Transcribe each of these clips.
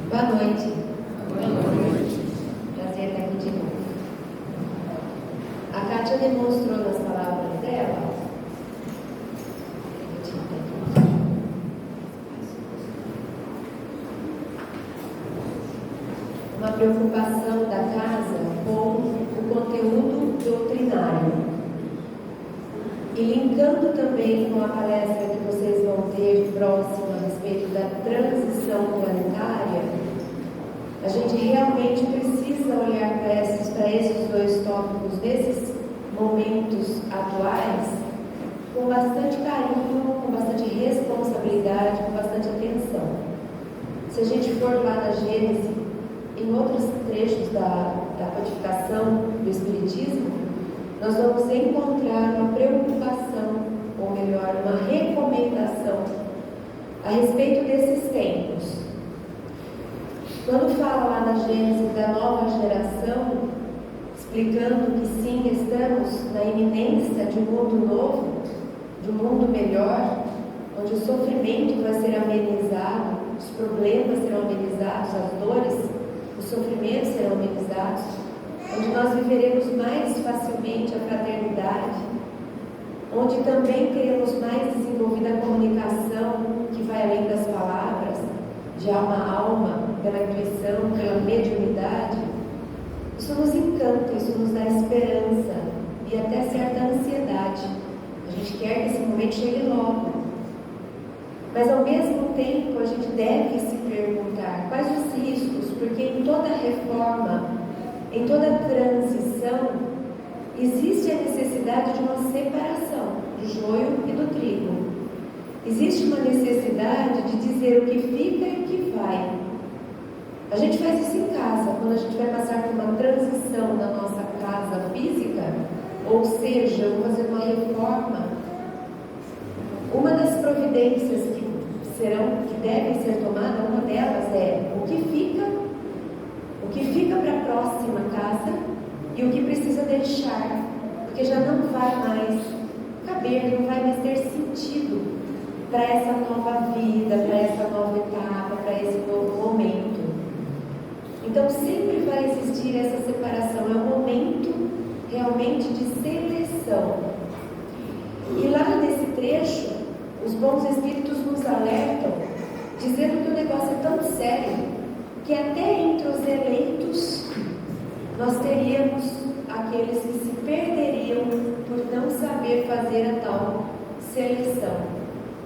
Boa noite. Boa noite. Prazer estar aqui de novo. A Kátia demonstrou nas palavras dela uma preocupação da casa com o conteúdo doutrinário. E linkando também com a palestra que vocês vão ter próxima a respeito da transição planetária, a gente realmente precisa olhar para esses dois tópicos desses momentos atuais com bastante carinho, com bastante responsabilidade, com bastante atenção. Se a gente for lá na Gênesis, em outros trechos da codificação do Espiritismo, nós vamos encontrar uma preocupação, ou melhor, uma recomendação a respeito desses tempos. Quando fala lá na Gênesis da nova geração, explicando que sim, estamos na iminência de um mundo novo, de um mundo melhor, onde o sofrimento vai ser amenizado, os problemas serão amenizados, as dores, os sofrimentos serão amenizados, onde nós viveremos mais facilmente a fraternidade, onde também teremos mais desenvolvida a comunicação que vai além das palavras, de alma a alma, pela intuição, pela mediunidade. Isso nos encanta, isso nos dá esperança e até certa ansiedade. A gente quer que esse momento chegue logo. Mas ao mesmo tempo a gente deve se perguntar quais os riscos, porque em toda reforma, em toda transição, existe a necessidade de uma separação do joio e do trigo. Existe uma necessidade de dizer o que fica e o que vai. A gente faz isso em casa, quando a gente vai passar por uma transição na nossa casa física, ou seja, fazer uma reforma. Uma das providências que devem ser tomadas, uma delas é o que fica para a próxima casa e o que precisa deixar, porque já não vai mais caber, não vai mais ter sentido para essa nova vida, para essa nova etapa, para esse novo momento. Então sempre vai existir essa separação, é um momento realmente de seleção. E lá nesse trecho, os bons espíritos nos alertam, dizendo que o negócio é tão sério, que até entre os eleitos, nós teríamos aqueles que se perderiam por não saber fazer a tal seleção,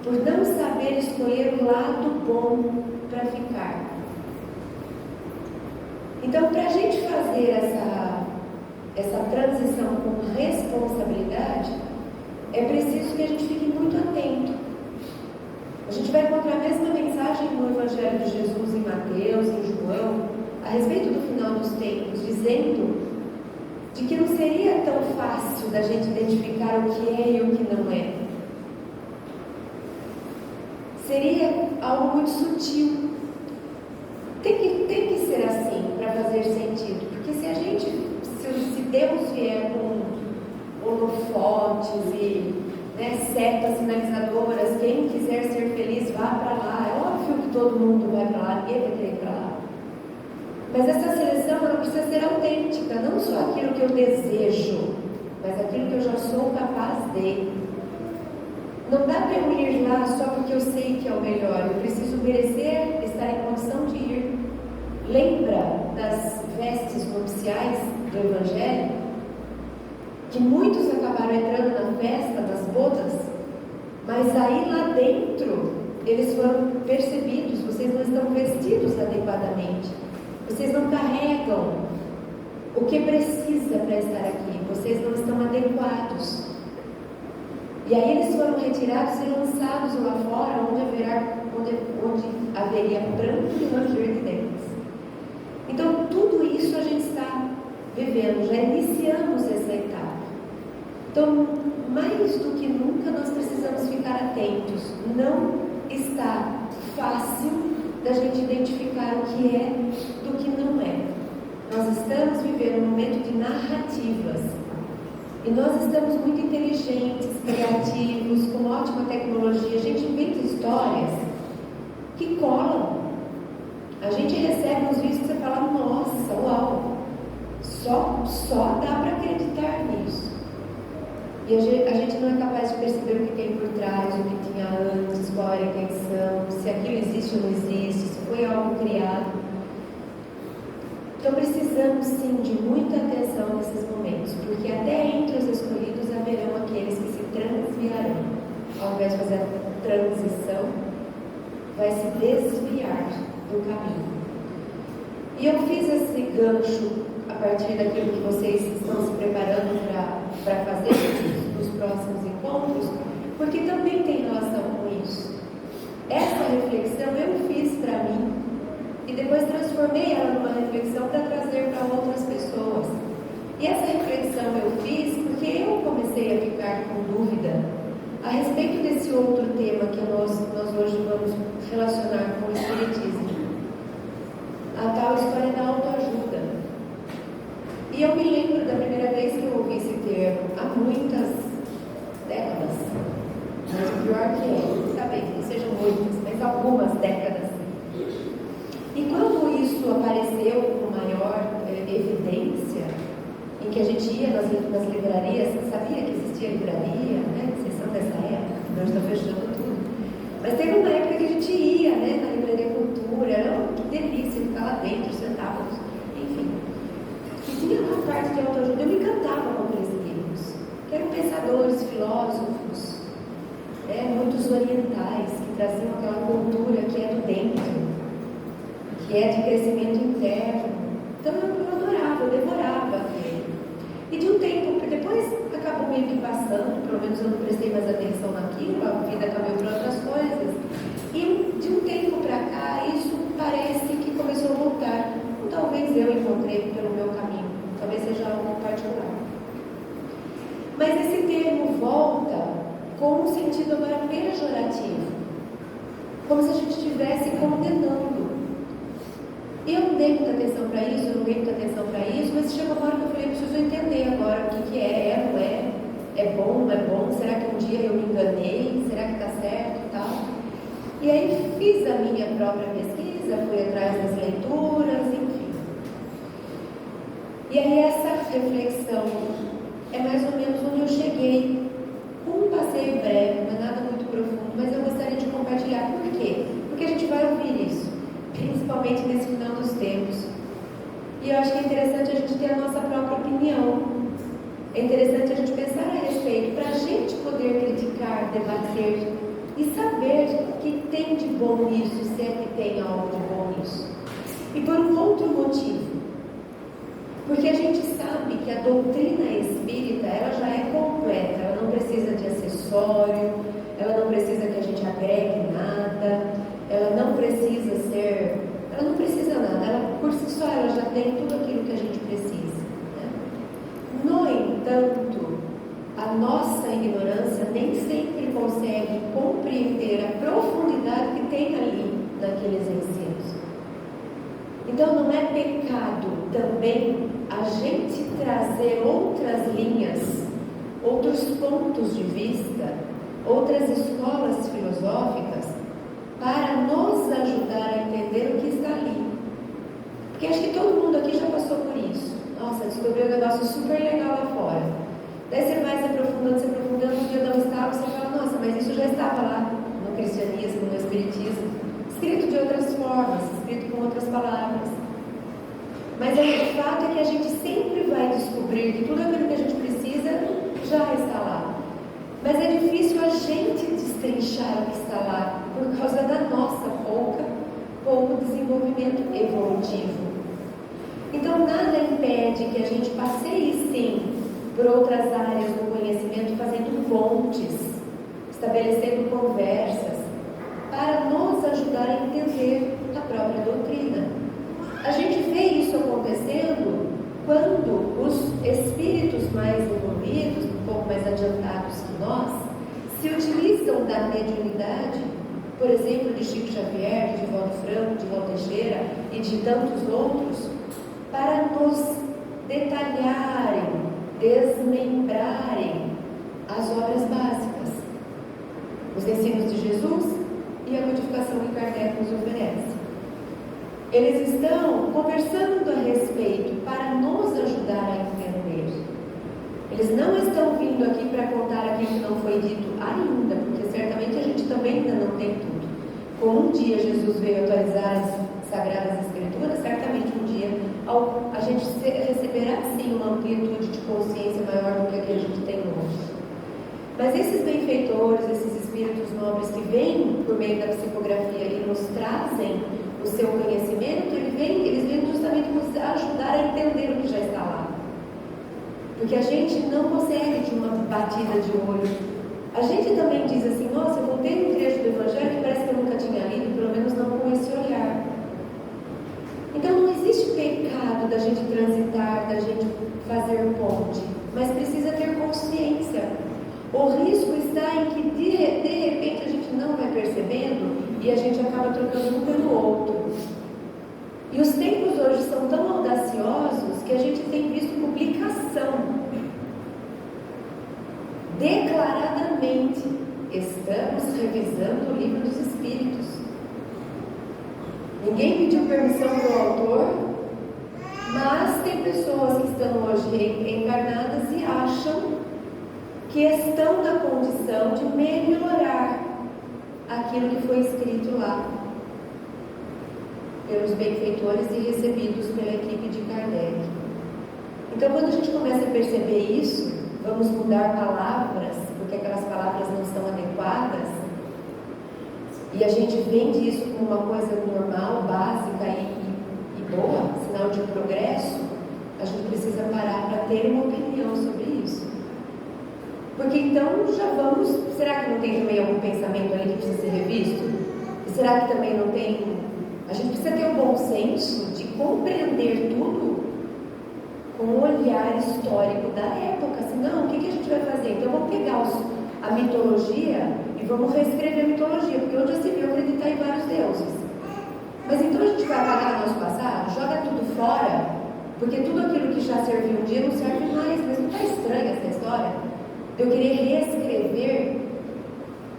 por não saber escolher o lado bom para ficar. Então, para a gente fazer essa transição com responsabilidade, é preciso que a gente fique muito atento. A gente vai encontrar a mesma mensagem no Evangelho de Jesus em Mateus, em João, a respeito do final dos tempos, dizendo de que não seria tão fácil da gente identificar o que é e o que não é. Seria algo muito sutil. Tem que ser assim para fazer sentido, porque se Deus vier com holofotes e setas sinalizadoras, quem quiser ser feliz vá para lá, é óbvio que todo mundo vai para lá, ninguém vai querer ir para lá. Mas essa seleção ela precisa ser autêntica, não só aquilo que eu desejo, mas aquilo que eu já sou capaz de. Não dá para eu ir lá só porque eu sei que é o melhor, eu preciso merecer estar em condição de ir. Lembra das vestes nupciais do Evangelho? Que muitos acabaram entrando na festa das bodas, mas aí lá dentro eles foram percebidos, vocês não estão vestidos adequadamente, vocês não carregam o que precisa para estar aqui, vocês não estão adequados. E aí eles foram retirados e lançados lá fora, onde haveria pranto e ranger de dentes. Então tudo isso a gente está vivendo, já iniciamos essa etapa. Então, mais do que nunca, nós precisamos ficar atentos. Não está fácil da gente identificar o que é do que não é. Nós estamos vivendo um momento de narrativas. E nós estamos muito inteligentes, criativos, com ótima tecnologia. A gente inventa histórias que colam. A gente recebe uns vídeos que você fala, nossa, uau, só dá para acreditar nisso. E a gente não é capaz de perceber o que tem por trás, o que tinha antes, qual era a intenção, se aquilo existe ou não existe, se foi algo criado. Então precisamos sim de muita atenção nesses momentos, porque até entre os escolhidos haverão aqueles que se transviarão. Ao invés de fazer a transição, vai se desviar do caminho. E eu fiz esse gancho a partir daquilo que vocês estão se preparando para fazer nos próximos encontros, porque também tem relação com isso. Essa reflexão eu fiz para mim e depois transformei ela numa reflexão para trazer para outras pessoas. E essa reflexão eu fiz porque eu comecei a ficar com dúvida a respeito desse outro tema que nós hoje vamos relacionar com o Espiritismo, a tal história da autoajuda. E eu me lembro da primeira vez que eu ouvi esse termo, há muitas décadas, mas o pior que é, talvez não sejam muitas, mas algumas décadas. E quando isso apareceu com maior evidência, em que a gente ia nas livrarias, sabia que existia livraria, né? Vocês são dessa época, que nós estamos fechando tudo. Mas teve uma época que a gente ia, né, na Livraria Cultura, era que delícia ficar lá dentro, sentávamos, enfim. E tinha uma parte de autoajuda, eu me encantava com aqueles livros, que eram pensadores, filósofos, muitos orientais, que traziam aquela cultura que é do dentro, que é de crescimento interno. Então eu adorava, eu devorava aquele. E de um tempo, depois acabou meio que passando, pelo menos eu não prestei mais atenção naquilo, a vida acabou por outras coisas. E de um tempo para cá, isso parece que começou a voltar. Ou talvez eu encontrei pelo meu caminho, talvez seja algo particular. Mas esse termo volta com um sentido agora pejorativo, como se a gente estivesse condenando. E eu não dei muita atenção para isso, eu não dei muita atenção para isso, mas chegou uma hora que eu falei, preciso entender agora o que é, não é, é bom, não é bom, será que um dia eu me enganei, será que está certo e tal. E aí fiz a minha própria pesquisa, fui atrás das leituras, enfim. E aí essa reflexão é mais ou menos onde eu cheguei, com um passeio breve, não é nada muito profundo, mas eu gostaria de compartilhar. Por quê? Porque a gente vai ouvir isso, principalmente nesse final dos tempos. E eu acho que é interessante a gente ter a nossa própria opinião. É interessante a gente pensar a respeito, para a gente poder criticar, debater e saber o que tem de bom nisso, se é que tem algo de bom nisso. E por um outro motivo, porque a gente sabe que a doutrina espírita, ela já é completa, ela não precisa de acessório, ela não precisa que a gente agregue nada, ela não precisa nada, ela por si só ela já tem tudo aquilo que a gente precisa, né? No entanto, a nossa ignorância nem sempre consegue compreender a profundidade que tem ali naqueles ensinos. Então não é pecado também a gente trazer outras linhas, outros pontos de vista, outras escolas filosóficas para nos ajudar a entender o que está ali. Porque acho que todo mundo aqui já passou por isso. Nossa, descobriu um negócio super legal lá fora. Daí você vai se aprofundando, um dia não estava, você fala, nossa, mas isso já estava lá no cristianismo, no espiritismo, escrito de outras formas, escrito com outras palavras. Mas o fato é que a gente sempre vai descobrir que tudo aquilo que a gente precisa já está lá. Mas é difícil a gente destrinchar o que está lá por causa da nossa pouco desenvolvimento evolutivo. Então nada impede que a gente passeie sim por outras áreas do conhecimento, fazendo pontes, estabelecendo conversas, para nos ajudar a entender a própria doutrina. A gente vê isso acontecendo quando os espíritos mais evoluídos, um pouco mais adiantados que nós, se utilizam da mediunidade, por exemplo, de Chico Xavier, de Divaldo Franco, de Valdo Teixeira e de tantos outros, para nos detalharem, desmembrarem as obras básicas, os ensinos de Jesus e a codificação que Kardec nos oferece. Eles estão conversando a respeito para nos ajudar a entender. Eles não estão vindo aqui para contar aquilo que não foi dito ainda, porque certamente a gente também ainda não tem tudo. Como um dia Jesus veio atualizar as Sagradas Escrituras, certamente um dia a gente receberá sim uma amplitude de consciência maior do que a que a gente tem hoje. Mas esses benfeitores, esses espíritos nobres que vêm por meio da psicografia e nos trazem o seu conhecimento, eles vêm justamente nos ajudar a entender o que já está lá. Porque a gente não consegue de uma batida de olho. A gente também diz assim, nossa, eu voltei no trecho do Evangelho que parece que eu nunca tinha lido, pelo menos não com esse olhar. Então não existe pecado da gente transitar, da gente fazer ponte, mas precisa ter consciência. O risco está em que de repente a gente não vai percebendo e a gente acaba trocando um pelo outro. E os tempos hoje são tão audaciosos que a gente tem visto publicação. Declaradamente, estamos revisando o Livro dos Espíritos. Ninguém pediu permissão do autor, mas tem pessoas que estão hoje encarnadas e acham que estão na condição de melhorar aquilo que foi escrito lá pelos benfeitores e recebidos pela equipe de Kardec. Então, quando a gente começa a perceber isso, vamos mudar palavras, porque aquelas palavras não estão adequadas, e a gente vende isso como uma coisa normal, básica e boa, sinal de progresso, a gente precisa parar para ter uma opinião sobre isso. Porque então já vamos... Será que não tem também algum pensamento ali que precisa ser revisto? E será que também não tem... A gente precisa ter o bom senso de compreender tudo com um olhar histórico da época. Senão, o que a gente vai fazer? Então vamos pegar a mitologia e vamos reescrever a mitologia, porque hoje já se viu acreditar em vários deuses. Mas então a gente vai apagar nosso passado, joga tudo fora, porque tudo aquilo que já serviu um dia não serve mais. Mas não está estranha essa história? Eu querer reescrever.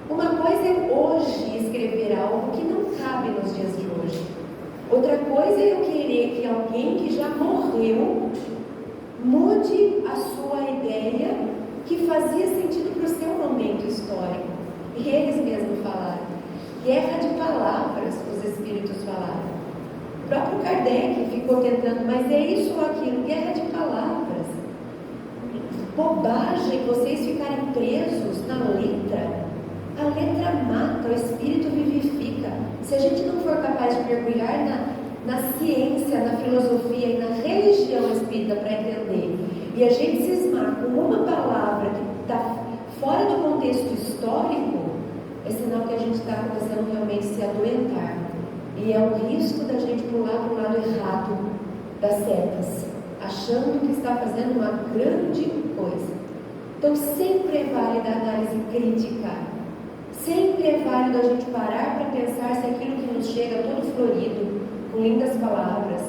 Uma coisa é hoje escrever algo que não cabe nos dias de hoje. Outra coisa é eu querer que alguém que já morreu mude a sua ideia que fazia sentido para o seu momento histórico. E eles mesmos falaram. Guerra de palavras, os espíritos falaram. O próprio Kardec ficou tentando, mas é isso ou aquilo? Guerra de palavras. Bobagem vocês ficarem presos na letra. A letra mata, o espírito vivifica. Se a gente não for capaz de mergulhar na ciência, na filosofia e na religião espírita para entender, e a gente cismar com uma palavra que está fora do contexto histórico, é sinal que a gente está começando realmente a se adoentar. E é o risco da gente pular para o lado errado das setas, achando que está fazendo uma grande coisa. Então sempre é válida a análise crítica. Sempre é válido a gente parar para pensar se aquilo que nos chega todo florido, com lindas palavras,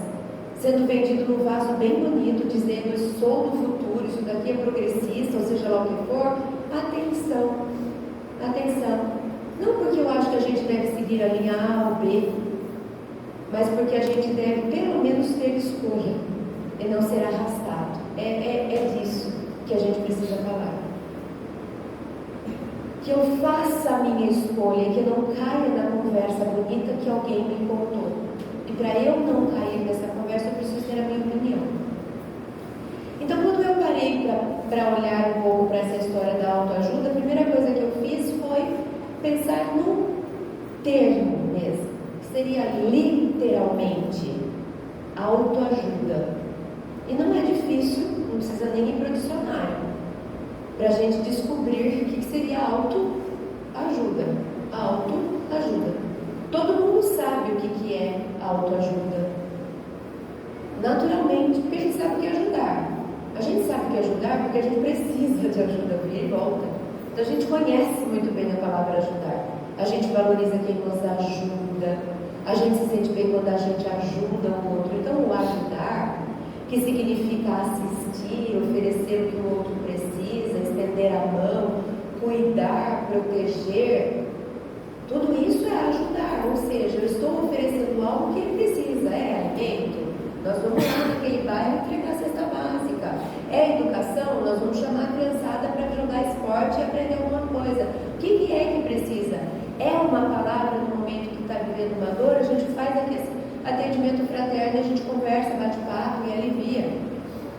sendo vendido num vaso bem bonito, dizendo eu sou do futuro, isso daqui é progressista, ou seja lá o que for, atenção, atenção. Não porque eu acho que a gente deve seguir a linha A ou B, mas porque a gente deve pelo menos ter escolha e não ser arrastado. É disso que a gente precisa falar. Que eu faça a minha escolha, que eu não caia na conversa bonita que alguém me contou. E para eu não cair nessa conversa, eu preciso ter a minha opinião. Então, quando eu parei para olhar um pouco para essa história da autoajuda, a primeira coisa que eu fiz foi pensar num termo mesmo, que seria literalmente autoajuda. E não é difícil, não precisa nem ir para o dicionário, para a gente descobrir o que seria autoajuda. Autoajuda. Todo mundo sabe o que é autoajuda. Naturalmente, porque a gente sabe o que é ajudar. A gente sabe o que é ajudar porque a gente precisa de ajuda, vira e volta. Então a gente conhece muito bem a palavra ajudar. A gente valoriza quem nos ajuda. A gente se sente bem quando a gente ajuda o outro. Então o ajudar, que significa assistir, oferecer o que o outro precisa, estender a mão, cuidar, proteger, tudo isso é ajudar, ou seja, eu estou oferecendo algo que ele precisa, é forte e aprender alguma coisa. O que é que precisa? É uma palavra no momento que está vivendo uma dor, a gente faz atendimento fraterno, a gente conversa, bate papo e alivia.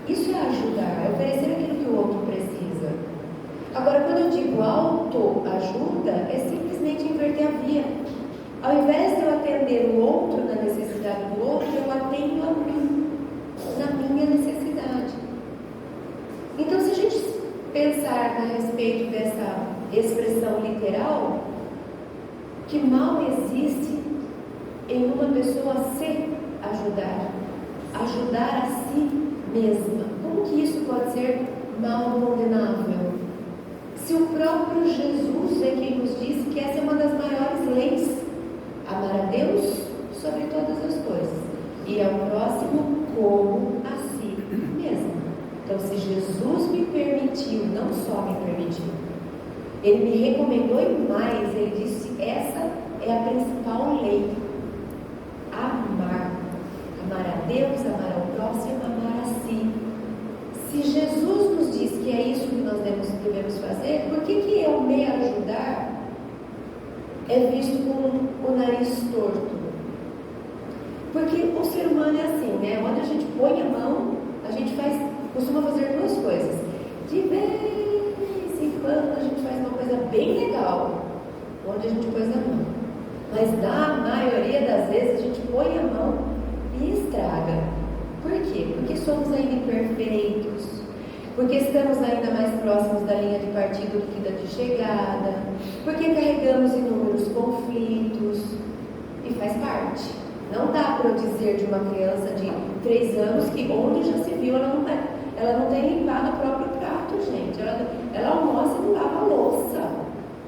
Isso é ajudar, é oferecer aquilo que o outro precisa. Agora, quando eu digo autoajuda, é simplesmente inverter a via. Ao invés de eu atender o outro na necessidade do outro, eu atendo a mim, na minha necessidade. Então, se a gente pensar a respeito dessa expressão literal, que mal existe em uma pessoa se ajudar a si mesma. Como que isso pode ser mal condenável? Se o próprio Jesus é quem nos disse que essa é uma das maiores leis, amar a Deus sobre todas as coisas e ao próximo como a si mesmo. Então, se Jesus me permitiu, não só me permitiu, Ele me recomendou e mais, Ele disse, essa é a principal lei. Amar a Deus, amar ao próximo, amar a si. Se Jesus nos diz que é isso que nós devemos fazer, por que eu me ajudar é visto com o nariz torto? Porque o ser humano é assim, né? Onde a gente põe a mão, a gente costuma fazer duas coisas. De vez em quando a gente faz uma coisa bem legal, onde a gente pôs a mão. Mas na maioria das vezes a gente põe a mão e estraga. Por quê? Porque somos ainda imperfeitos, porque estamos ainda mais próximos da linha de partida do que da de chegada, porque carregamos inúmeros conflitos, e faz parte. Não dá para eu dizer de uma criança de 3 anos que onde já se viu, ela não tem limpado o próprio prato, gente. Ela almoça e não lava a louça.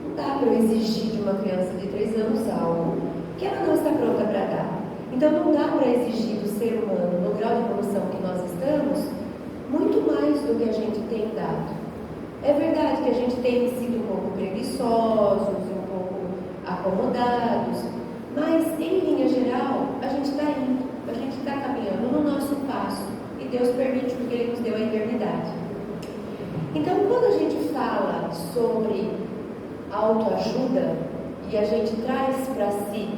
Não dá para eu exigir de uma criança de 3 anos algo que ela não está pronta para dar. Então não dá para exigir do ser humano, no grau de evolução que nós estamos, muito mais do que a gente tem dado. É verdade que a gente tem sido um pouco preguiçosos, um pouco acomodados, mas em linha geral a gente está indo, a gente está caminhando no nosso passo e Deus permite porque Ele nos deu a eternidade. Então, quando a gente fala sobre autoajuda e a gente traz para si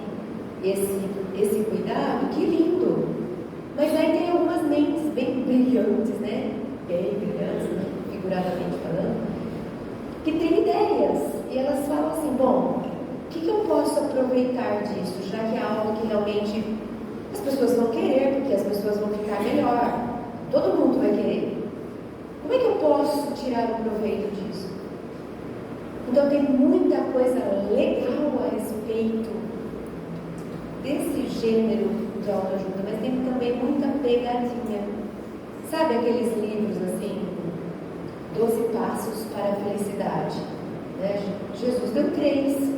esse cuidado, que lindo! Mas aí tem algumas mentes bem brilhantes, né? Bem brilhantes, né? Figuradamente falando, que têm ideias e elas falam assim: bom, o que eu posso aproveitar disso, já que é algo que realmente as pessoas vão querer, porque as pessoas vão ficar melhor, todo mundo vai querer. Como é que eu posso tirar o proveito disso? Então tem muita coisa legal a respeito desse gênero de autoajuda, mas tem também muita pegadinha. Sabe aqueles livros assim, 12 passos para a felicidade, né? Jesus deu 3,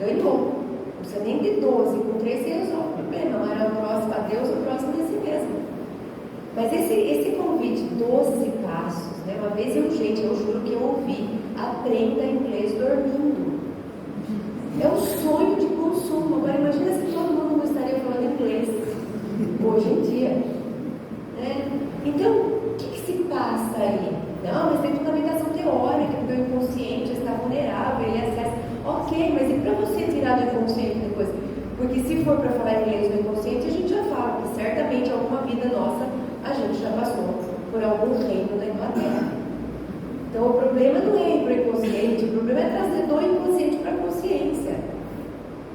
ganhou. Não precisa nem de 12, com 3 você resolve o problema. Amar o próximo a Deus, o próximo a si mesmo. Mas esse convite, 12 passos, né? Uma vez eu juro que eu ouvi, aprenda inglês dormindo. É um sonho de consumo. Agora imagina se todo mundo não estaria falando inglês hoje em dia, né? Então, o que se passa aí? Não, mas tem fundamentação teórica, porque o inconsciente está vulnerável, ele acessa. Ok, mas e para você tirar do inconsciente depois? Porque se for para falar inglês do inconsciente, a gente já fala que certamente alguma vida nossa a gente já passou por algum reino da Inglaterra. Então o problema não é ir para o inconsciente, o problema é trazer do inconsciente para a consciência.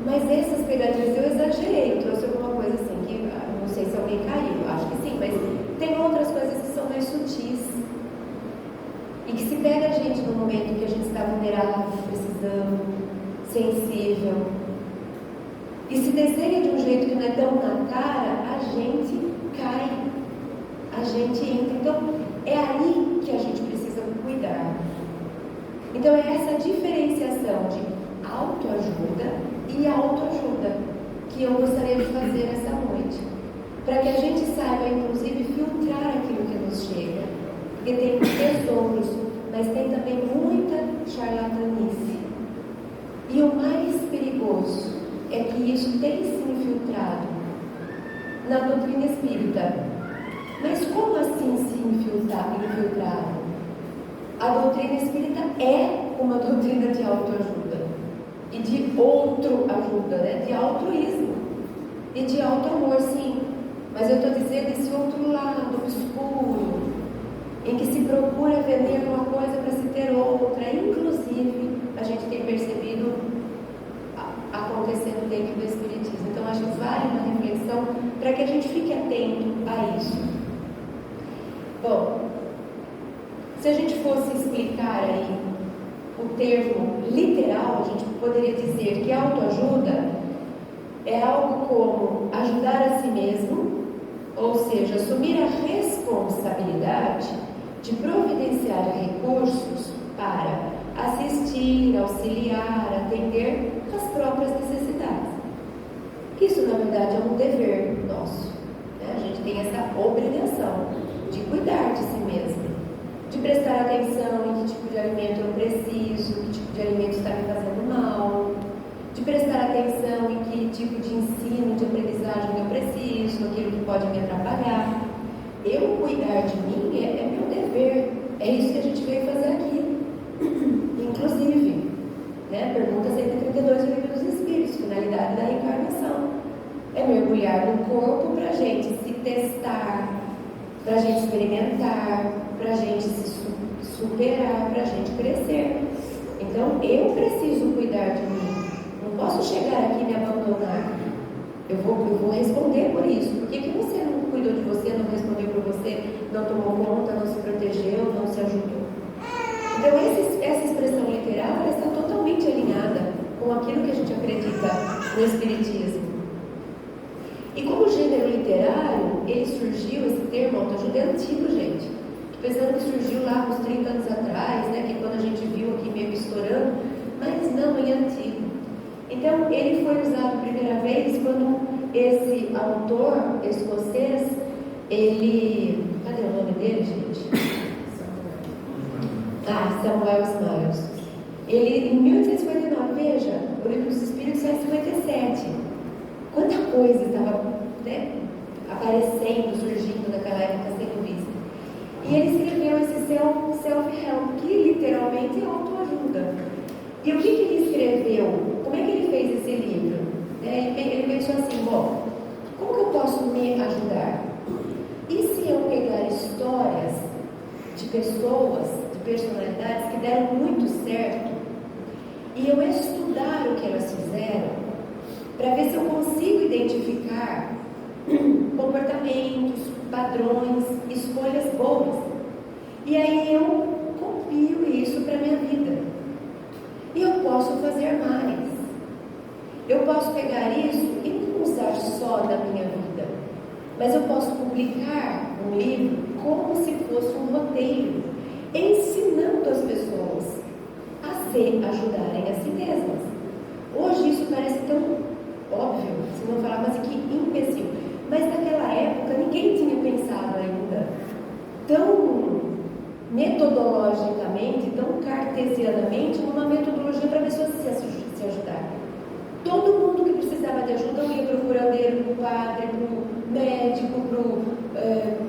Mas essas pegadinhas eu exagerei, eu trouxe alguma coisa assim que não sei se alguém caiu, acho que sim, mas tem outras coisas que são mais sutis e que se pega a gente no momento que a gente está vulnerável, precisando, sensível, e se desenha de um jeito que não é tão na cara, a gente cai, a gente entra. Então é aí que a gente precisa cuidar. Então é essa diferenciação de autoajuda e autoajuda que eu gostaria de fazer essa noite, para que a gente saiba inclusive filtrar aquilo que nos chega, porque tem tesouros, mas tem também muita charlatanice, e o mais perigoso é que isso tem se infiltrado na doutrina espírita. Mas como assim se infiltrado? A doutrina espírita é uma doutrina de autoajuda e de outro-ajuda, né? De altruísmo e de auto-amor, sim. Mas eu estou dizendo esse outro lado obscuro, em que se procura vender uma coisa para se ter outra. Inclusive, a gente tem percebido acontecendo dentro do Espiritismo. Então, acho que vale uma reflexão para que a gente fique atento a isso. Bom, se a gente fosse explicar aí o termo literal, a gente poderia dizer que autoajuda é algo como ajudar a si mesmo, ou seja, assumir a responsabilidade de providenciar recursos para assistir, auxiliar, atender às próprias necessidades. Isso, na verdade, é um dever nosso, né? A gente tem essa obrigação de cuidar de si mesmo, de prestar atenção em que tipo de alimento eu preciso, que tipo de alimento está me fazendo mal, de prestar atenção em que tipo de ensino, de aprendizagem eu preciso, aquilo que pode me atrapalhar. Eu cuidar de mim é meu dever, é isso que a gente veio fazer aqui. Inclusive, né, pergunta 132 do Livro dos Espíritos, finalidade da reencarnação. É mergulhar no corpo para a gente se testar, para a gente experimentar, para a gente se superar, para a gente crescer. Então, eu preciso cuidar de mim. Não posso chegar aqui e me abandonar. Eu vou responder por isso. Por que você não cuidou de você, não respondeu por você, não tomou conta, não se protegeu, não se ajudou? Então, essa expressão literal ela está totalmente alinhada com aquilo que a gente acredita no Espiritismo. E como gênero literário, ele surgiu, esse termo autoajuda é antigo, gente. Pensando que surgiu lá uns 30 anos atrás, né, que é quando a gente viu aqui meio estourando, mas não, ele é antigo. Então, ele foi usado a primeira vez quando esse autor escocês, ele... Cadê o nome dele, gente? Samuel Smiles. Ele, em 1859, veja, o Livro dos Espíritos é 57. Quanta coisa estava, né, aparecendo, surgindo naquela época, sendo vista. E ele escreveu esse self-help, que literalmente é autoajuda. E o que ele escreveu? Como é que ele fez esse livro? Ele pensou assim, bom, como que eu posso me ajudar? E se eu pegar histórias de pessoas, de personalidades que deram muito certo, e eu estudar o que elas fizeram, para ver se eu consigo identificar comportamentos, padrões, escolhas boas. E aí eu copio isso para a minha vida. E eu posso fazer mais. Eu posso pegar isso e não usar só na minha vida, mas eu posso publicar um livro como se fosse um roteiro, ensinando as pessoas a se ajudarem a si mesmas. Hoje isso parece tão óbvio, se não falar quase que imbecil, mas naquela época ninguém tinha pensado ainda tão metodologicamente, tão cartesianamente, numa metodologia para a pessoa se ajudar. Todo mundo que precisava de ajuda ia para o curandeiro, para o padre, para o médico,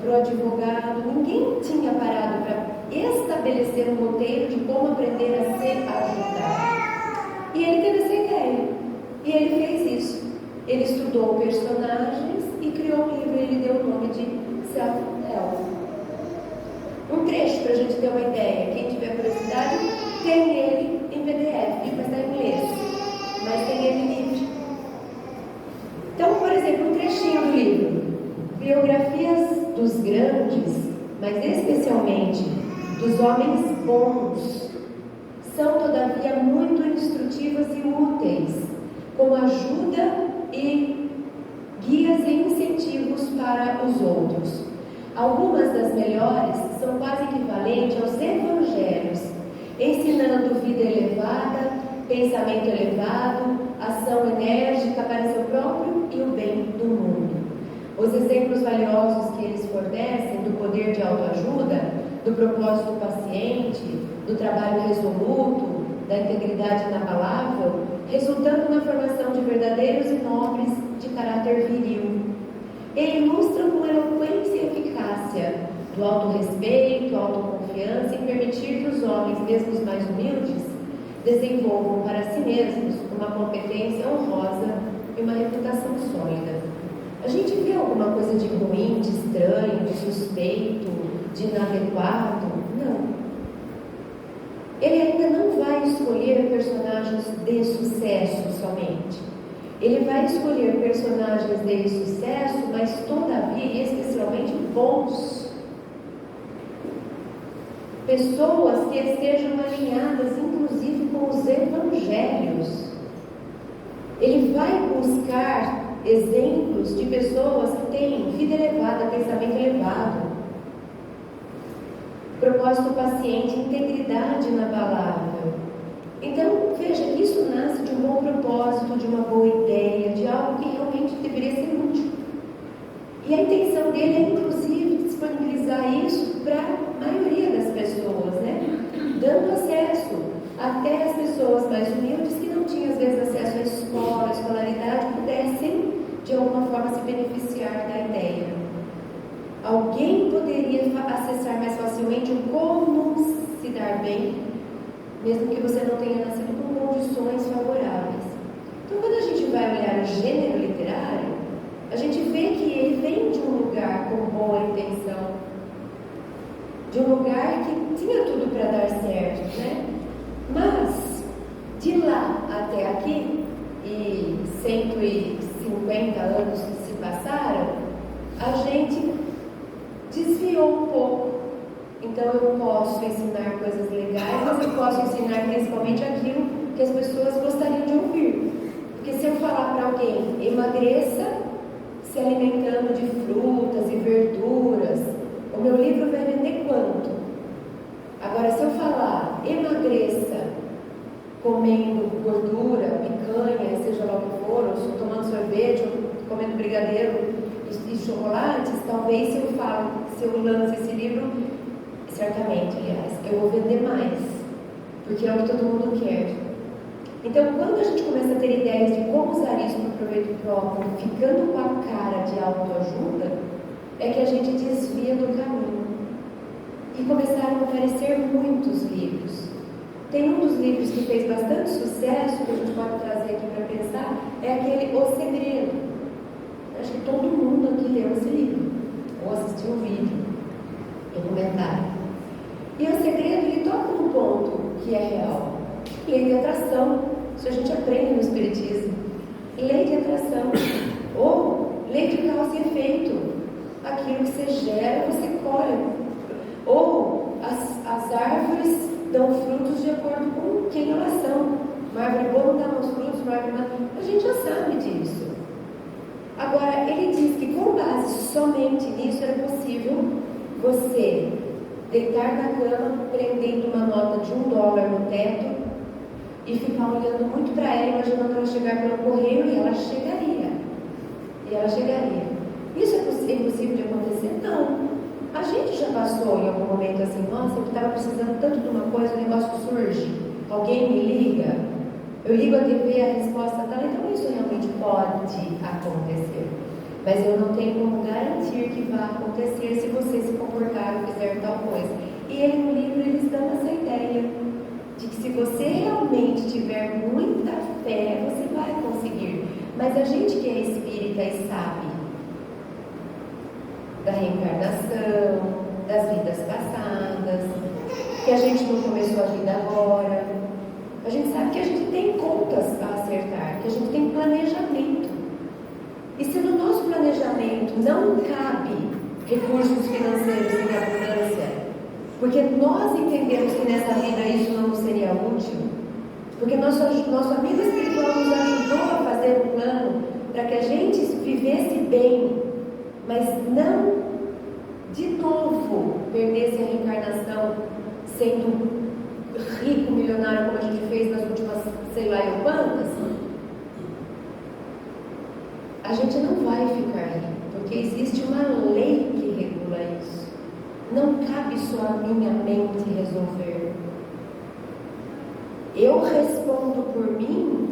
para o advogado. Ninguém tinha parado para estabelecer um roteiro de como aprender a se ajudar. E ele teve essa ideia. E ele fez isso. Ele estudou personagens e criou um livro. Ele deu o nome de Self-Help. Um trecho para a gente ter uma ideia. Quem tiver curiosidade, tem ele em PDF, mas está em inglês. Mas tem ele livre. Então, por exemplo, um trechinho do livro. Biografias dos grandes, mas especialmente dos homens bons, são todavia muito instrutivas e úteis, como ajuda e guias e incentivos para os outros. Algumas das melhores são quase equivalentes aos evangelhos, ensinando vida elevada, pensamento elevado, ação enérgica para seu próprio e o bem do mundo. Os exemplos valiosos que eles fornecem do poder de autoajuda, do propósito paciente, do trabalho resoluto, da integridade inabalável, resultando na formação de verdadeiros e nobres de caráter viril. Ele ilustra com eloquência e eficácia do autorrespeito, autoconfiança e permitir que os homens, mesmo os mais humildes, desenvolvam para si mesmos uma competência honrosa e uma reputação sólida. A gente vê alguma coisa de ruim, de estranho, de suspeito, de inadequado? Não. Ele ainda não vai escolher personagens de sucesso somente. Ele vai escolher personagens de sucesso, mas todavia e especialmente bons. Pessoas que estejam alinhadas, inclusive, com os evangelhos. Ele vai buscar exemplos de pessoas que têm vida elevada, pensamento elevado, propósito paciente, integridade inabalável. Então, veja que isso nasce de um bom propósito, de uma boa ideia, de algo que realmente deveria ser útil. E a intenção dele é, inclusive, disponibilizar isso para a maioria das pessoas, né? Dando acesso até as pessoas mais humildes que não tinham, às vezes, acesso à escola, à escolaridade, pudessem, de alguma forma, se beneficiar da ideia. Alguém poderia acessar mais facilmente o como se dar bem, mesmo que você não tenha nascido com condições favoráveis. Então, quando a gente vai olhar o gênero literário, a gente vê que ele vem de um lugar com boa intenção, de um lugar que tinha tudo para dar certo, né? Mas, de lá até aqui, e 150 anos se passaram, a gente desviou um pouco. Então eu posso ensinar coisas legais, mas eu posso ensinar principalmente aquilo que as pessoas gostariam de ouvir. Porque se eu falar para alguém, emagreça se alimentando de frutas e verduras, o meu livro vai vender quanto? Agora, se eu falar, emagreça comendo gordura, picanha, seja lá o que for, ou tomando sorvete, ou comendo brigadeiro e chocolates, talvez se eu lance esse livro, certamente, aliás, eu vou vender mais, porque é o que todo mundo quer. Então, quando a gente começa a ter ideias de como usar isso para o proveito próprio, ficando com a cara de autoajuda, é que a gente desvia do caminho. E começaram a aparecer muitos livros. Tem um dos livros que fez bastante sucesso, que a gente pode trazer aqui para pensar, é aquele O Segredo. Acho que todo mundo aqui leu esse livro, ou assistiu um vídeo, documentário. E O Segredo, ele toca num ponto que é real. Lei de atração, isso a gente aprende no Espiritismo. Lei de atração, ou lei de causa e efeito. Aquilo que você gera, você colhe. Ou as árvores dão frutos de acordo com quem elas são. Uma árvore boa não dá bons frutos, uma árvore má. A gente já sabe disso. Agora, ele diz que com base somente nisso era possível você deitar na cama, prendendo uma nota de $1 no teto e ficar olhando muito para ela, imaginando ela chegar pelo correio e ela chegaria. E ela chegaria. Isso é impossível de acontecer? Não. A gente já passou em algum momento assim, nossa, eu estava precisando tanto de uma coisa, o negócio surge, alguém me liga, eu ligo a TV, a resposta está, então isso realmente pode acontecer. Mas eu não tenho como garantir que vai acontecer se você se comportar ou fizer tal coisa. E ele no livro, eles dão essa ideia de que se você realmente tiver muita fé, você vai conseguir. Mas a gente que é espírita e sabe da reencarnação, das vidas passadas, que a gente não começou a vida agora, a gente sabe que a gente tem contas a acertar, que a gente tem planejamento. E se no nosso planejamento não cabe recursos financeiros em abundância, porque nós entendemos que nessa vida isso não seria útil, porque nosso amigo espiritual nos ajudou a fazer um plano para que a gente vivesse bem, mas não de novo perdesse a reencarnação sendo rico, milionário, como a gente fez nas últimas, sei lá eu quantas. A gente não vai ficar rico, porque existe uma lei que regula isso. Não cabe só a minha mente resolver. Eu respondo por mim,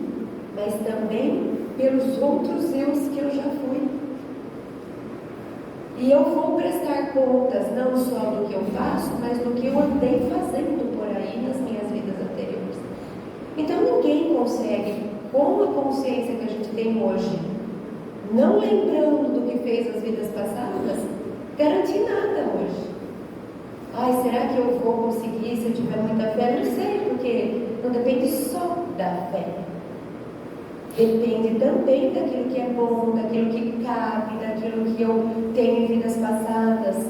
mas também pelos outros eus que eu já fui. E eu vou prestar contas não só do que eu faço, mas do que eu andei fazendo por aí nas minhas vidas anteriores. Então ninguém consegue, com a consciência que a gente tem hoje, não lembrando do que fez nas vidas passadas, garantir nada hoje. Ai, será que eu vou conseguir se eu tiver muita fé? Não sei, porque não depende só da fé. Depende também daquilo que é bom, daquilo que cabe, daquilo que eu tenho em vidas passadas.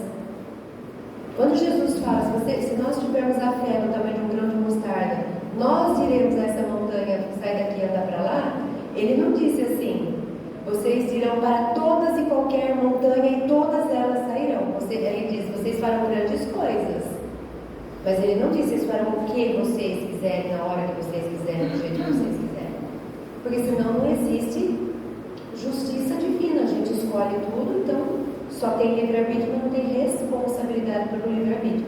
Quando Jesus fala, se nós tivermos a fé no tamanho de um grão de mostarda, nós diremos a essa montanha, sai daqui e anda para lá, ele não disse assim, vocês irão para todas e qualquer montanha e todas elas sairão. Ele diz, vocês farão grandes coisas. Mas ele não disse, vocês farão o que vocês quiserem, na hora que vocês quiserem, do jeito que vocês quiserem. Porque senão não existe justiça divina. A gente escolhe tudo, então só tem livre-arbítrio, mas não tem responsabilidade pelo livre-arbítrio.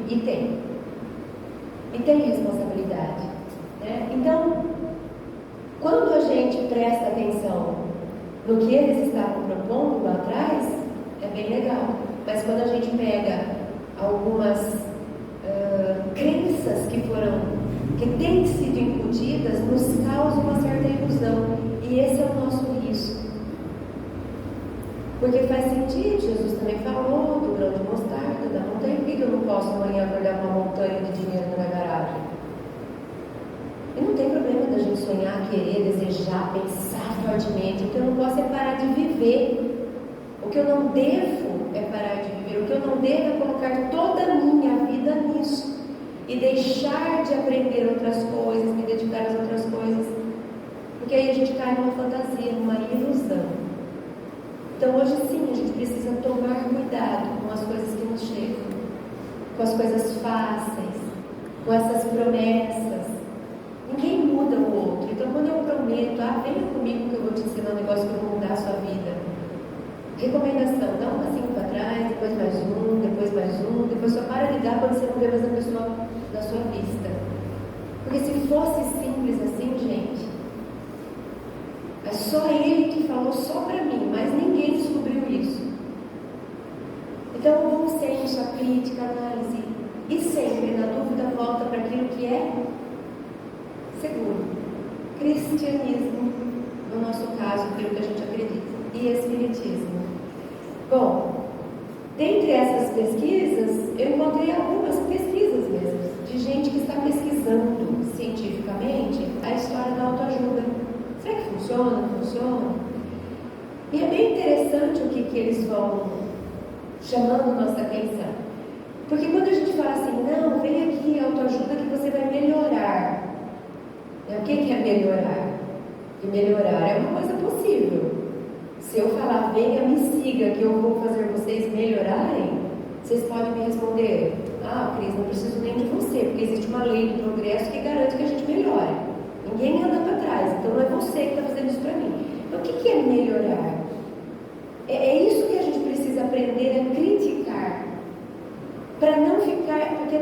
E tem responsabilidade, né? Então, quando a gente presta atenção no que eles estavam propondo lá atrás, é bem legal. Mas quando a gente pega algumas crenças que têm sido incutidas, nos causa uma certa ilusão. E esse é o nosso risco. Porque faz sentido, Jesus também falou do grão de mostarda, da montanha. Por que eu não posso amanhã acordar uma montanha de dinheiro na minha garagem? E não tem problema da gente sonhar, querer, desejar, pensar fortemente. O que eu não posso é parar de viver. O que eu não devo é parar de viver. O que eu não devo é colocar toda a minha vida nisso. E deixar de aprender outras coisas, me dedicar às outras coisas. Porque aí a gente cai numa fantasia, numa ilusão. Então hoje sim, a gente precisa tomar cuidado com as coisas que nos chegam. Com as coisas fáceis. Com essas promessas. Ninguém muda o outro. Então quando eu prometo, venha comigo que eu vou te ensinar um negócio que eu vou mudar a sua vida. Recomendação, dá um passinho para trás, depois mais um, depois só para de dar quando você não vê mais a pessoa na sua vista. Porque se fosse simples assim, gente, é só ele que falou só para mim, mas ninguém descobriu isso. Então o bom senso, a crítica, a análise, e sempre na dúvida volta para aquilo que é seguro. Cristianismo, no nosso caso, aquilo que a gente acredita, e espiritismo. Bom, dentre essas pesquisas, eu encontrei algumas pesquisas mesmo, de gente que está pesquisando cientificamente a história da autoajuda. Será que funciona? Não funciona? E é bem interessante o que eles vão chamando nossa atenção. Porque quando a gente fala assim, não, vem aqui autoajuda que você vai melhorar. O que é melhorar? E melhorar é uma coisa possível. Se eu falar, venha, me siga, que eu vou fazer vocês melhorarem, vocês podem me responder, Cris, não preciso nem de você, porque existe uma lei do progresso que garante que a gente melhore. Ninguém anda para trás, então não é você que está fazendo isso para mim. Então o que é melhorar? É isso que a gente precisa aprender a criticar, para não ficar, porque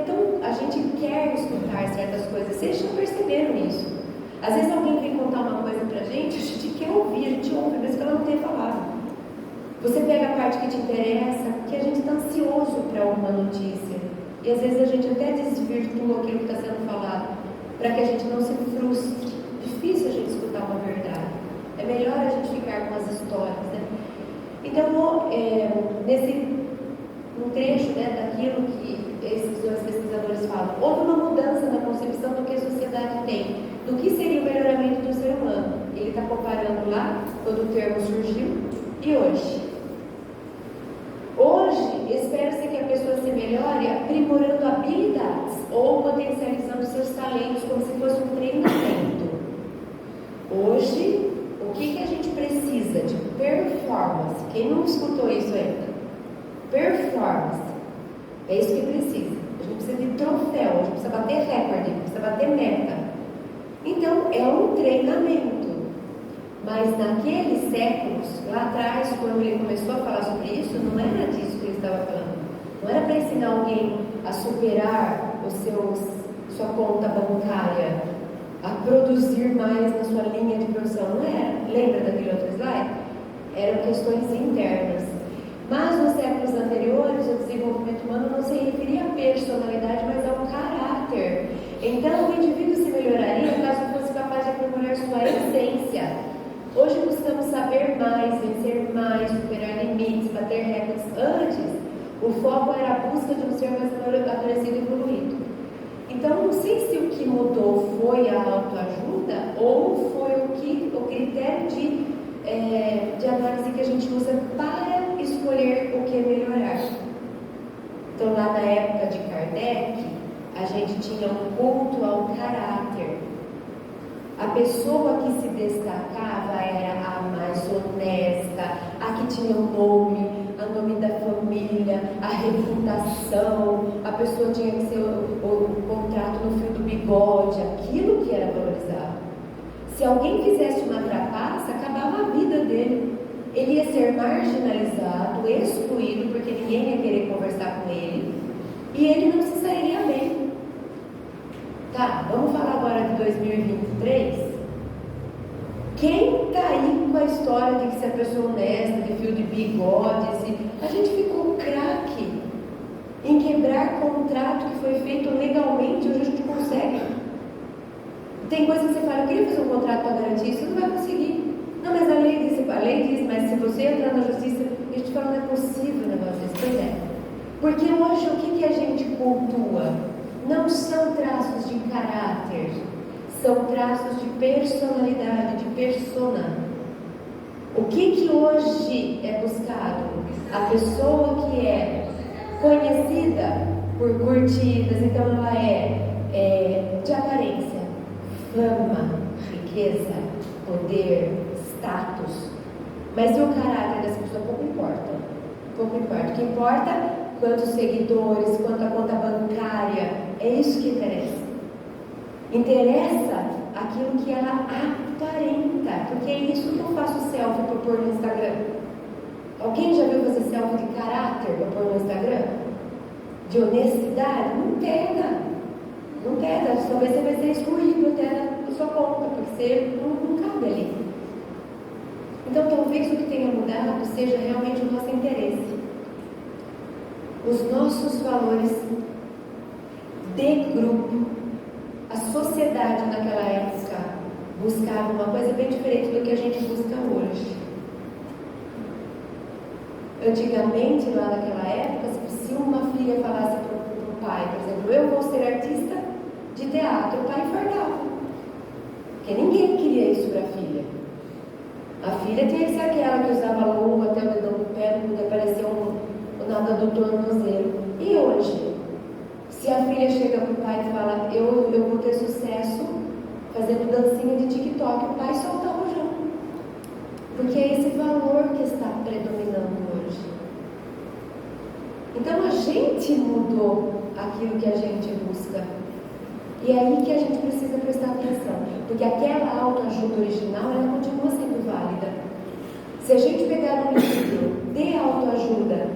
a gente quer escutar certas coisas, vocês já perceberam isso. Às vezes alguém vem contar uma coisa pra gente, a gente quer ouvir, a gente ouve, mesmo que ela não tenha falado. Você pega a parte que te interessa, que a gente está ansioso para alguma notícia. E às vezes a gente até desvirtua aquilo que está sendo falado, para que a gente não se frustre. Difícil a gente escutar uma verdade. É melhor a gente ficar com as histórias, né? Então, no trecho, né, daquilo que esses dois pesquisadores falam, houve uma mudança na concepção do que a sociedade tem, do que seria o melhoramento do ser humano. Ele está comparando lá, quando o termo surgiu, e hoje. Hoje, espera-se que a pessoa se melhore aprimorando habilidades ou potencializando seus talentos como se fosse um treinamento. Hoje, o que a gente precisa de performance? Quem não escutou isso ainda? Performance. É isso que precisa. A gente precisa de troféu, a gente precisa bater recorde, a gente precisa bater meta. Então, é um treinamento. Mas naqueles séculos, lá atrás, quando ele começou a falar sobre isso, não era disso que ele estava falando. Não era para ensinar alguém a superar sua conta bancária, a produzir mais na sua linha de produção. Não era. Lembra daquele outro slide? Eram questões internas. Mas nos séculos anteriores, o desenvolvimento humano não se referia à personalidade, mas ao caráter. Então, o indivíduo se melhoraria caso fosse capaz de aprimorar sua essência. Hoje buscamos saber mais, vencer mais, superar limites, bater recordes. Antes, o foco era a busca de um ser mais amadurecido e evoluído. Então, não sei se o que mudou foi a autoajuda ou foi o critério de análise que a gente usa para escolher o que melhorar. Então, lá na época de Kardec, a gente tinha um culto ao caráter. A pessoa que se destacava era a mais honesta, a que tinha o nome da família, a reputação, a pessoa tinha que ser o contrato no fio do bigode, aquilo que era valorizado. Se alguém fizesse uma trapaça, acabava a vida dele. Ele ia ser marginalizado, excluído, porque ninguém ia querer conversar com ele, e ele não se sairia bem. Tá, vamos falar agora de 2023. Quem está aí com a história de que se a pessoa honesta, de fio de bigode, a gente ficou craque em quebrar contrato que foi feito legalmente. Hoje a gente consegue. Tem coisa que você fala, eu queria fazer um contrato para garantir isso, não vai conseguir. Não, mas a lei diz, mas se você entrar na justiça, a gente fala, não é possível um negócio desse. Pois é. Porque hoje o que a gente cultua? Não são traços de caráter, são traços de personalidade, de persona. O que hoje é buscado? A pessoa que é conhecida por curtidas, então ela é de aparência, fama, riqueza, poder, status. Mas e o caráter dessa pessoa? Pouco importa. Pouco importa. O que importa é quantos seguidores, quanta conta bancária. É isso que interessa. Interessa aquilo que ela aparenta, porque é isso que eu faço selfie para pôr no Instagram. Alguém já viu fazer selfie de caráter para pôr no Instagram? De honestidade? Não pega. Não pega. Talvez você vai ser excluído até da sua conta, porque você não cabe ali. Então talvez o que tenha mudado seja realmente o nosso interesse. Os nossos valores de grupo. A sociedade naquela época buscava uma coisa bem diferente do que a gente busca hoje. Antigamente, lá naquela época, se uma filha falasse para o pai, por exemplo, eu vou ser artista de teatro, o pai infartava. Porque ninguém queria isso para a filha. A filha tinha que ser aquela que usava luva até o dedão do pé, não podia parecer nada do tornozelo. E hoje? Se a filha chega para o pai e fala, eu vou ter sucesso fazendo dancinha de TikTok, o pai solta o rojão. Porque é esse valor que está predominando hoje. Então a gente mudou aquilo que a gente busca. E é aí que a gente precisa prestar atenção. Porque aquela autoajuda original, ela continua sendo válida. Se a gente pegar um livro de autoajuda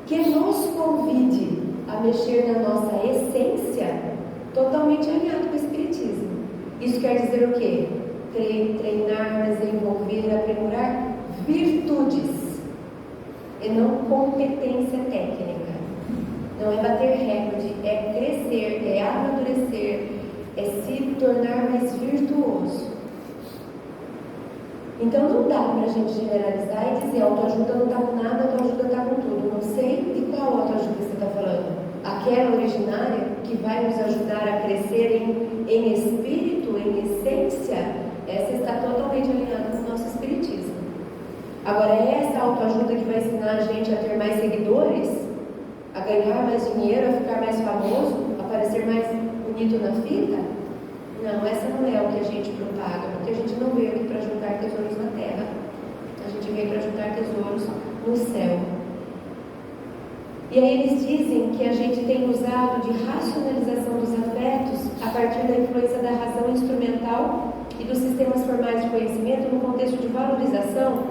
que nos convide a mexer na nossa essência, totalmente alinhado com o Espiritismo. Isso quer dizer o quê? Treinar, desenvolver, aprimorar virtudes e não competência técnica. Não é bater recorde, é crescer, é amadurecer, é se tornar mais virtuoso. Então não dá para a gente generalizar e dizer autoajuda não está com nada, autoajuda está com tudo. Não sei de qual autoajuda você está falando. Aquela originária que vai nos ajudar a crescer em espírito, em essência, essa está totalmente alinhada com o nosso espiritismo. Agora, essa autoajuda que vai ensinar a gente a ter mais seguidores, a ganhar mais dinheiro, a ficar mais famoso, a parecer mais bonito na fita, não, essa não é o que a gente propaga, porque a gente não veio aqui para juntar tesouros na terra, a gente veio para juntar tesouros no céu. E aí eles dizem que a gente tem usado de racionalização dos afetos a partir da influência da razão instrumental e dos sistemas formais de conhecimento no contexto de valorização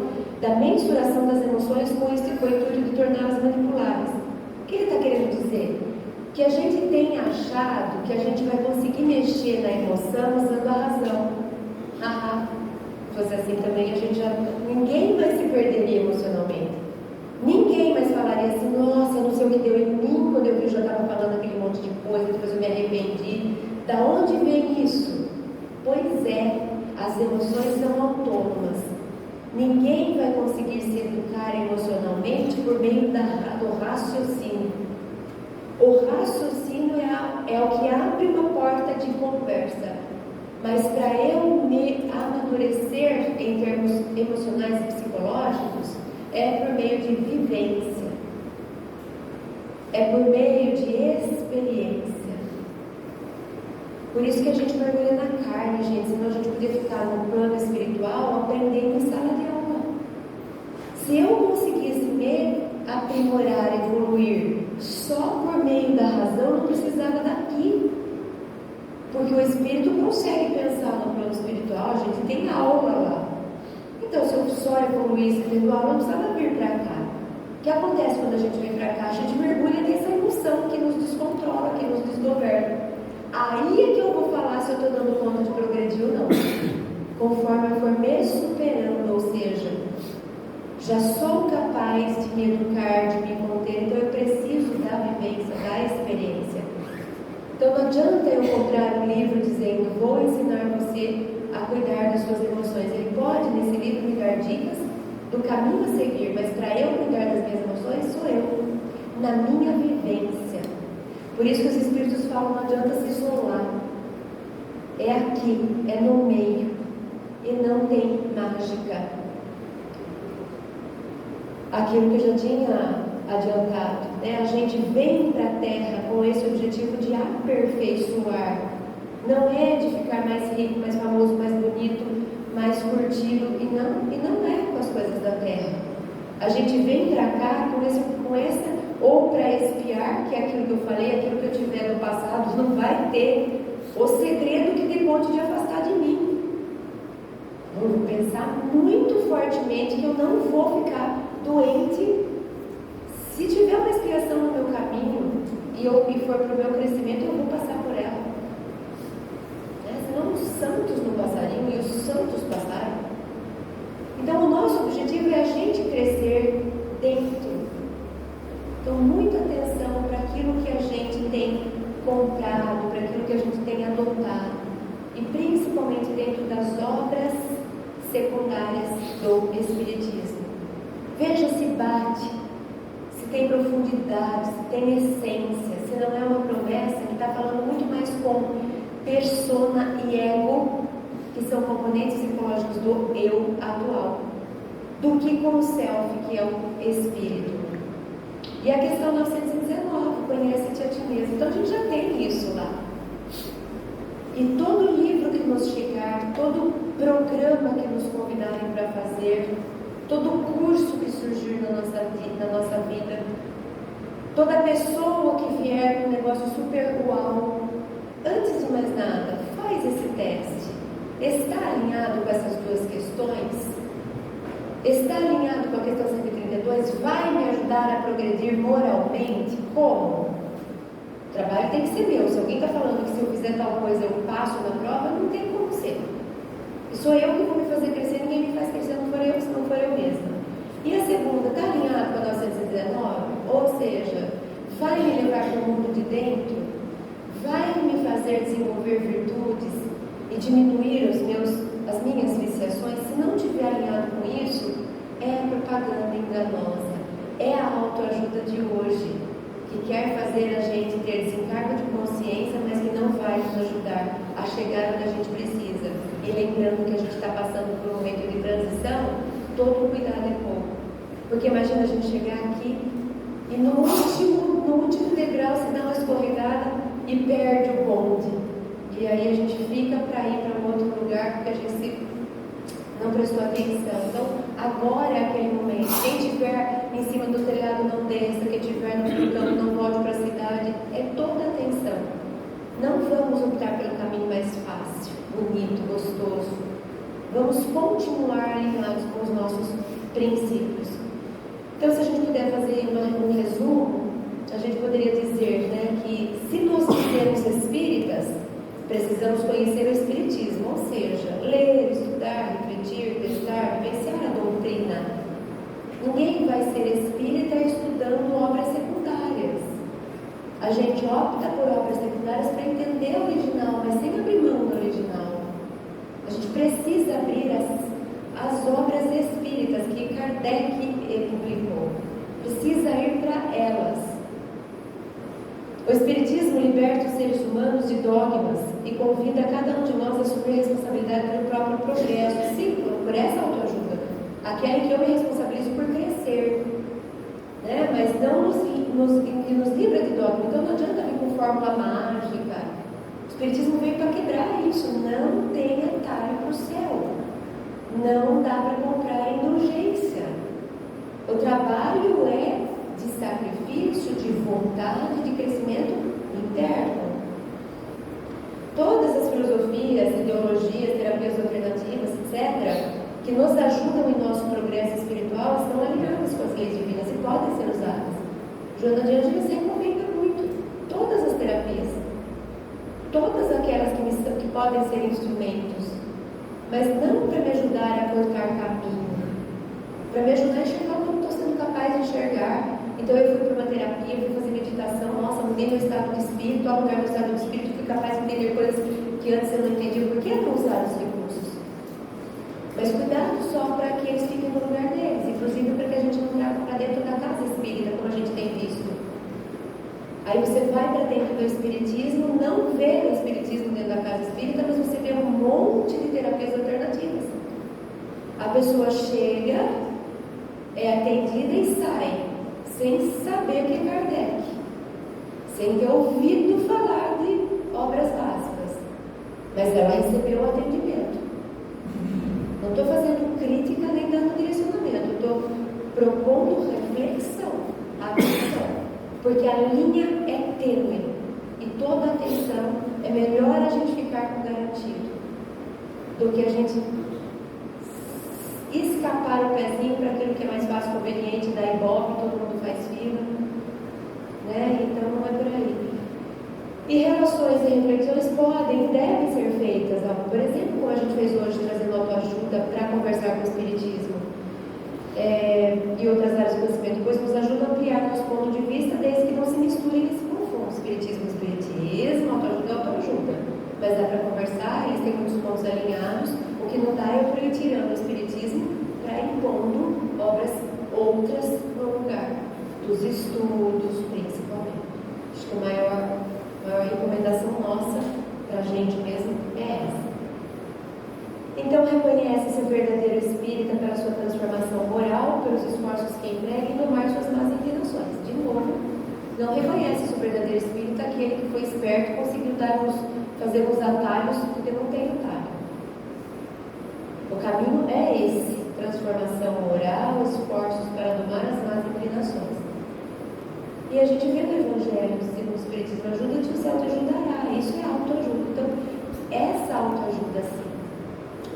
da mensuração das emoções com o intuito de torná-las manipuláveis. O que ele está querendo dizer? Que a gente tem achado que a gente vai conseguir mexer na emoção usando a razão. Se fosse assim também, ninguém mais se perderia emocionalmente. Ninguém mais falarem assim, nossa, não sei o que deu em mim, quando eu vi eu já estava falando aquele monte de coisa, depois eu me arrependi. Da onde vem isso? Pois é, as emoções são autônomas. Ninguém vai conseguir se educar emocionalmente por meio do raciocínio. O raciocínio é o que abre uma porta de conversa. Mas para eu me amadurecer em termos emocionais e psicológicos, é por meio de vivência. É por meio de experiência. Por isso que a gente mergulha na carne, gente. Senão a gente podia ficar no plano espiritual aprendendo em sala de aula. Se eu conseguisse me aprimorar, evoluir só por meio da razão, eu não precisava daqui. Porque o espírito consegue pensar no plano espiritual, a gente tem aula lá. Então, se eu só evoluísse tendo aula, eu não precisava vir para cá. O que acontece quando a gente vem para cá? A gente mergulha nessa emoção que nos descontrola, que nos desgoverna. Aí é que eu vou falar se eu estou dando conta de progredir ou não. Conforme eu for me superando, ou seja, já sou capaz de me educar, de me conter, então eu preciso da vivência, da experiência. Então não adianta eu comprar um livro dizendo, vou ensinar você a cuidar das suas emoções. Ele pode, nesse livro, me dar dicas do caminho a seguir, mas para eu cuidar das minhas emoções, sou eu, na minha vivência. Por isso que os Espíritos falam, não adianta se isolar. É aqui, é no meio, e não tem mágica. Aquilo que eu já tinha adiantado, né? A gente vem para a Terra com esse objetivo de aperfeiçoar. Não é de ficar mais rico, mais famoso, mais bonito, mais curtido, e não é com as coisas da Terra. A gente vem para cá com essa, ou para espiar, que é aquilo que eu falei, aquilo que eu tiver no passado não vai ter o segredo que te pode te afastar de mim. Eu vou pensar muito fortemente que eu não vou ficar doente. Se tiver uma expiação no meu caminho e for para o meu crescimento, eu vou passar por ela. Senão os santos não passariam e os santos passaram. Então o nosso objetivo é a gente crescer dentro. Então muita atenção para aquilo que a gente tem comprado, para aquilo que a gente tem adotado. E principalmente dentro das obras secundárias do Espiritismo. Veja se bate, se tem profundidade, se tem essência, se não é uma promessa que está falando muito mais com persona e ego, que são componentes psicológicos do eu atual, do que com o self, que é o espírito. E a questão 919, conhece-te a ti mesmo. Então a gente já tem isso lá. E todo livro que nos chegar, todo programa que nos convidarem para fazer, todo curso que surgir na nossa vida, toda pessoa que vier com um negócio super uau, antes de mais nada, faz esse teste. Está alinhado com essas duas questões? Está alinhado com a questão 132? Vai me ajudar a progredir moralmente? Como? O trabalho tem que ser meu. Se alguém está falando que se eu fizer tal coisa eu passo na prova, não tem como ser. E sou eu que vou me fazer crescer, ninguém me faz crescer, se não for eu mesma. E a segunda, está alinhado com a 919? Ou seja, vai me levar para o mundo de dentro? Vai me fazer desenvolver virtudes e diminuir as minhas viciações? Se não estiver alinhado com isso, é propaganda enganosa. É a autoajuda de hoje, que quer fazer a gente ter desencargo de consciência, mas que não vai nos ajudar a chegar onde a gente precisa. E lembrando que a gente está passando por um momento de transição, todo cuidado é pouco. Porque imagina a gente chegar aqui e no último degrau se dá uma escorregada e perde o bonde. E aí a gente fica para ir para um outro lugar porque a gente não prestou atenção. Então agora é aquele momento. Quem estiver em cima do telhado não desça, quem estiver no portão não volte para a cidade. É toda atenção. Não vamos optar pelo caminho mais fácil, bonito, gostoso. Vamos continuar alinhados com os nossos princípios. Então, se a gente puder fazer um resumo, a gente poderia dizer, que se nós quisermos espíritas, precisamos conhecer o Espiritismo, ou seja, ler, estudar, refletir, testar, vivenciar a doutrina. Ninguém vai ser espírita estudando A gente opta por obras secundárias para entender o original, mas sem abrir mão do original. A gente precisa abrir as obras espíritas que Kardec publicou. Precisa ir para elas. O Espiritismo liberta os seres humanos de dogmas e convida cada um de nós a assumir responsabilidade pelo próprio progresso, sim, por essa autoajuda. Aquela em que eu me responsabilizo por crescer, né? Mas não nos livra de dogma. Então não adianta vir com fórmula mágica. O Espiritismo veio para quebrar isso. Não tem atalho para o céu. Não dá para comprar indulgência. O trabalho é de sacrifício, de vontade, de crescimento interno. Todas as filosofias, ideologias, terapias alternativas, etc., que nos ajudam em nosso progresso espiritual, estão alinhadas com as leis divinas e podem ser usadas. Joana de Ângeles recomenda muito todas as terapias, todas aquelas que podem ser instrumentos, mas não para me ajudar a cortar caminho, para me ajudar a enxergar o que eu não estou sendo capaz de enxergar. Então eu fui para uma terapia, fui fazer meditação, nossa, mudei meu estado de espírito, ao lugar do estado de espírito, fui capaz de entender coisas que antes eu não entendia. Por que não usar os recursos? Mas cuidado só para que eles fiquem no lugar deles, inclusive para que a gente não traga para dentro da casa espírita, como a gente tem visto. Aí você vai para dentro do espiritismo, não vê o espiritismo dentro da casa espírita, mas você vê um monte de terapias alternativas. A pessoa chega, é atendida e sai, sem saber o que é Kardec, sem ter ouvido falar de obras básicas, mas ela recebeu o atendimento. Não estou fazendo crítica nem dando direcionamento, estou propondo reflexão, atenção, porque a linha é tênue e toda atenção é melhor a gente ficar com garantido do que a gente escapar o pezinho para aquilo que é mais fácil, conveniente, da Ibope, todo mundo faz fila, né? Então não é por aí. E relações e reflexões podem e devem ser feitas, por exemplo, como a gente fez hoje, trazendo autoajuda para conversar com o Espiritismo e outras áreas do conhecimento, pois nos ajuda a ampliar nosso ponto de vista, desde que não se misturem e se confundam. Espiritismo, autoajuda. Mas dá para conversar, eles têm muitos pontos alinhados. O que não dá é eu ir tirando o Espiritismo para impondo obras outras no lugar, dos estudos, principalmente. Acho que a maior recomendação nossa para a gente mesmo é essa. Então reconhece seu verdadeiro espírita pela sua transformação moral, pelos esforços que emprega e domar suas más inclinações. De novo, não reconhece seu verdadeiro espírita aquele que foi esperto e conseguiu fazer uns atalhos porque não tem atalho. O caminho é esse: transformação moral, esforços para domar as más inclinações. E a gente vê no Evangelho, segundo o Espiritismo, ajuda-te, você autoajudará. Isso é autoajuda. Então, essa autoajuda sim,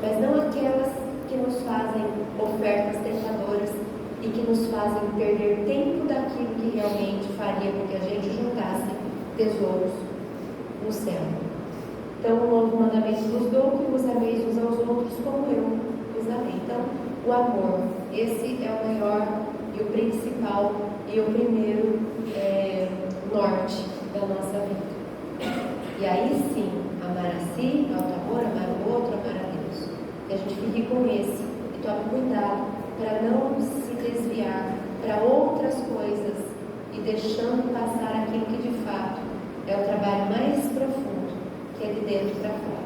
mas não aquelas que nos fazem ofertas tentadoras e que nos fazem perder tempo daquilo que realmente faria com que a gente juntasse tesouros no céu. Então, o novo mandamento nos dou que vos ameis uns aos outros como eu vos amei. Então, o amor, esse é o maior e o principal e o primeiro norte da nossa vida. E aí sim, amar a si, alto amor, amar o outro, amar a Deus. E a gente fique com esse e tome cuidado para não se desviar para outras coisas e deixando passar aquilo que de fato é o trabalho mais profundo, que é de dentro para fora.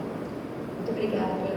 Muito obrigada.